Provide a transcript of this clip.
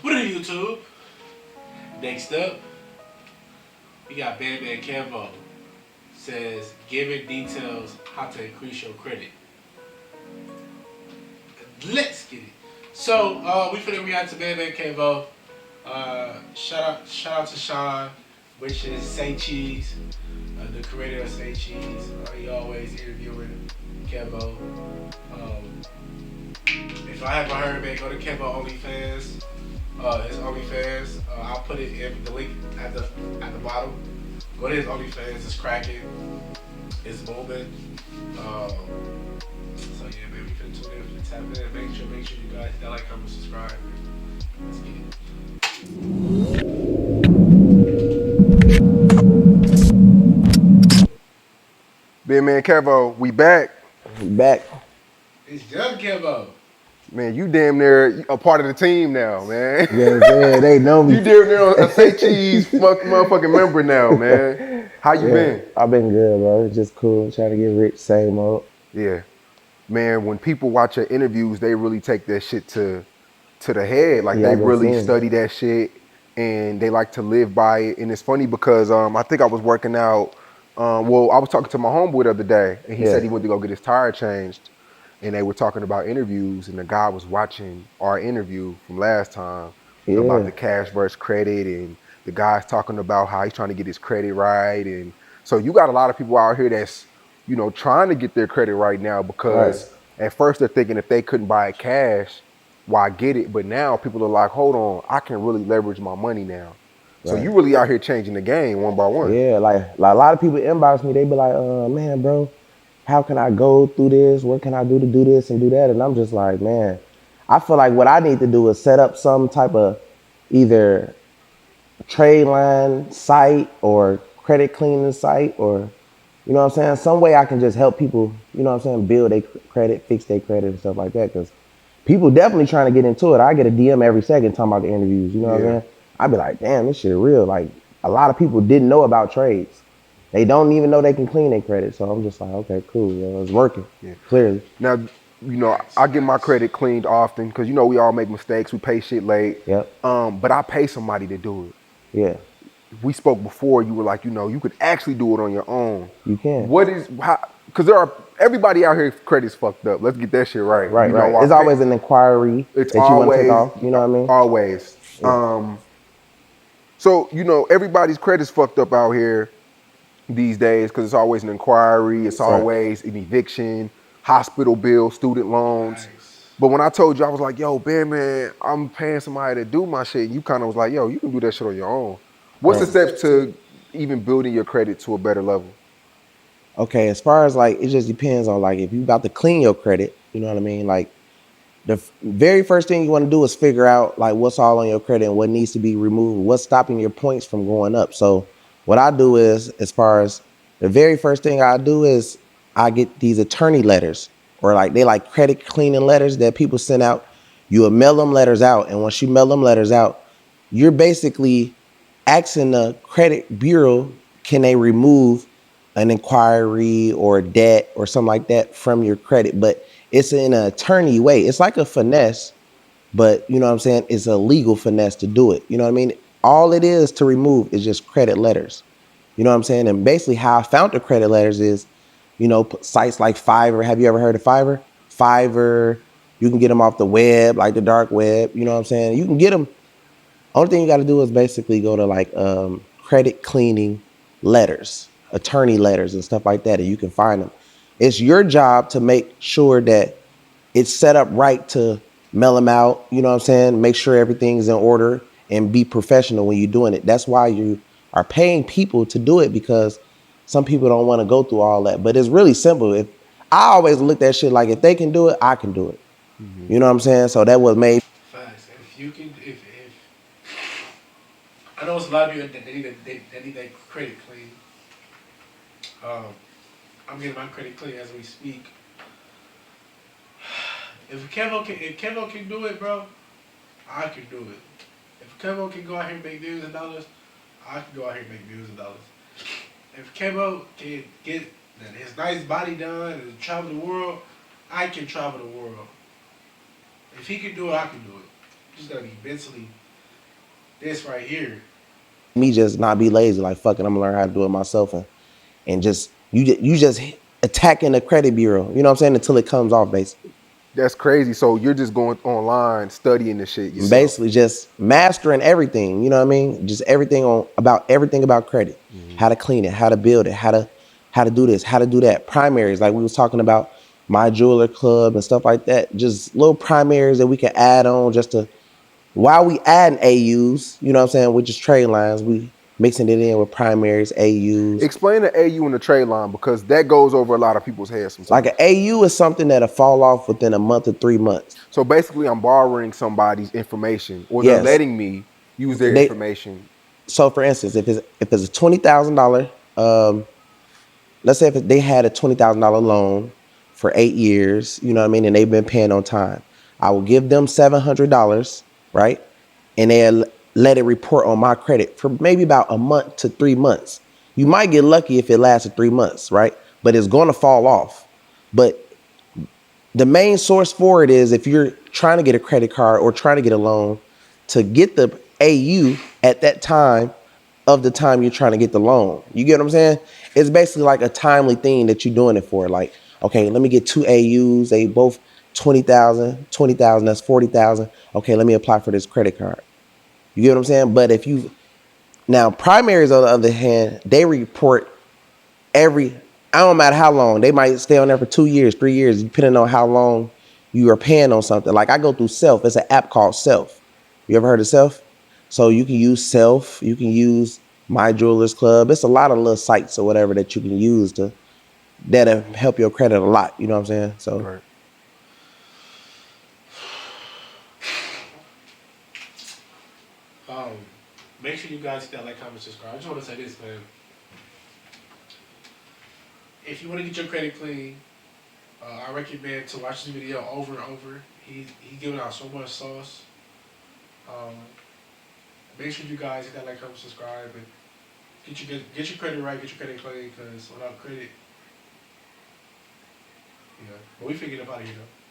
What are YouTube? Next up, we got Bandman Kevo. Says, giving details how to increase your credit. Let's get it. So, we finna react to Bandman Kevo. Shout out to Sean, which is Say Cheese, the creator of Say Cheese. He always interviewing Kevo. Um, if I haven't heard, man, go to Kevo OnlyFans. His OnlyFans. I'll put it in the link at the bottom. Go to his OnlyFans. It's cracking. It's booming. So yeah, man, we finna tune in, finna tap in. Make sure you guys hit that like, comment, subscribe. Let's get it. Bandman Kevo, we back. Back. It's Young Kevo. Man, you damn near a part of the team now, man. You know what I'm saying? They know me. You damn near a Say Cheese motherfucking member now, man. How you been? I've been good, bro. It's just cool. Trying to get rich, same old. Yeah. Man, when people watch your interviews, they really take that shit to the head. Like Yeah, they I've been really seeing study that shit and they like to live by it. And it's funny because I think I was working out. I was talking to my homeboy the other day, and he Yeah. said he went to go get his tire changed. And they were talking about interviews, and the guy was watching our interview from last time, about Yeah. the cash versus credit, and the guy's talking about how he's trying to get his credit right. And so you got a lot of people out here that's, trying to get their credit right now Right. because at first they're thinking if they couldn't buy it cash, why get it? But now people are like, hold on, I can really leverage my money now. So Right. you really out here changing the game one by one. Yeah, like a lot of people inbox me. They be like, man, bro, how can I go through this? What can I do to do this and do that? And I'm just like, man, I feel like what I need to do is set up some type of either trade line site or credit cleaning site, or you know what I'm saying, some way I can just help people, you know what I'm saying, build their credit, fix their credit and stuff like that. Because people definitely trying to get into it. I get a DM every second talking about the interviews, you know what I'm Yeah. saying? I be like, damn, this shit real. Like, a lot of people didn't know about trades. They don't even know they can clean their credit. So I'm just like, okay, cool, it's working, Yeah. clearly. Now, Facts, I get my facts. credit cleaned often because we all make mistakes. We pay shit late. Yep. But I pay somebody to do it. Yeah, We spoke before. You were like, you could actually do it on your own. you can. What is how? Because everybody out here credit's fucked up. Let's get that shit right. Right, right. I It's pay. always an inquiry It's that you want to take always, off, you know what I mean? always. Yeah. So everybody's credit's fucked up out here these days because it's always an inquiry. It's Right. always an eviction, hospital bill, student loans. Nice. But when I told you, I was like, yo, man, I'm paying somebody to do my shit. And you kind of was like, yo, you can do that shit on your own. What's the Right. steps to even building your credit to a better level? Okay, as far as like, it just depends on like if you about to clean your credit, you know what I mean? Like the very first thing you want to do is figure out like what's all on your credit and what needs to be removed, what's stopping your points from going up. So what I do is, as far as the very first thing I do is I get these attorney letters, or like they like credit cleaning letters that people send out. You will mail them letters out, and once you mail them letters out, you're basically asking the credit bureau, can they remove an inquiry or debt or something like that from your credit? But it's in an attorney way. It's like a finesse, but you know what I'm saying? It's a legal finesse to do it. You know what I mean? All it is to remove is just credit letters. You know what I'm saying? And basically how I found the credit letters is, sites like Fiverr. Have you ever heard of Fiverr? Fiverr, you can get them off the web, like the dark web. You know what I'm saying? You can get them. Only thing you got to do is basically go to like credit cleaning letters, attorney letters, and stuff like that, and you can find them. It's your job to make sure that it's set up right to mail them out. You know what I'm saying? Make sure everything's in order and be professional when you're doing it. That's why you are paying people to do it, because some people don't want to go through all that. But it's really simple. If I always look at shit like, if they can do it, I can do it. Mm-hmm. You know what I'm saying? So that was made. Facts. If you can, if I know it's a lot of people that they need their credit clean. Um, I'm getting my credit clean as we speak. If Kevo can do it, bro, I can do it. If Kevo can go out here and make millions of dollars, I can go out here and make millions of dollars. If Kevo can get his nice body done and travel the world, I can travel the world. If he can do it, I can do it. You just gotta be mentally this right here. Me just not be lazy, like fuck it, I'm gonna learn how to do it myself, and just you just attacking the credit bureau. You know what I'm saying? Until it comes off, basically. That's crazy. So you're just going online studying the shit yourself. Basically just mastering everything, you know what I mean? Just everything about credit. How to clean it, how to build it, how to do this, how to do that. Primaries, like we was talking about my jeweler club and stuff like that. Just little primaries that we can add on just to while we adding AUs, you know what I'm saying, which is trade lines, we mixing it in with primaries, AUs. Explain the AU and the trade line because that goes over a lot of people's heads Like sometimes. an AU is something that'll fall off within a month or 3 months. So basically, I'm borrowing somebody's information, or they're Yes. letting me use their They information. so for instance, if it's a $20,000, let's say if they had a $20,000 loan for 8 years, you know what I mean, and they've been paying on time, I will give them $700, right, and they'll let it report on my credit for maybe about a month to 3 months. You might get lucky if it lasted 3 months, right, but it's going to fall off. But the main source for it is if you're trying to get a credit card or trying to get a loan to get the AU at that time of the time you're trying to get the loan. You get what I'm saying? It's basically like a timely thing that you're doing it for. Like, okay, let me get two AUs. They both 20,000, that's 40,000. Okay, let me apply for this credit card. You get what I'm saying? But if you now primaries on the other hand, they report every I don't matter how long. They might stay on there for 2 years, 3 years, depending on how long you are paying on something. Like I go through Self. It's an app called Self. You ever heard of Self? So you can use Self. You can use My Jewelers Club. It's a lot of little sites or whatever that you can use to that'll help your credit a lot. You know what I'm saying? So Right. Um, Make sure you guys hit that like, comment, subscribe. I just want to say this, man. If you want to get your credit clean, I recommend to watch this video over and over. He's giving out so much sauce. Um, Make sure you guys hit that like, comment, subscribe, and get your credit right, get your credit clean. Because without credit, but we figured it out here though.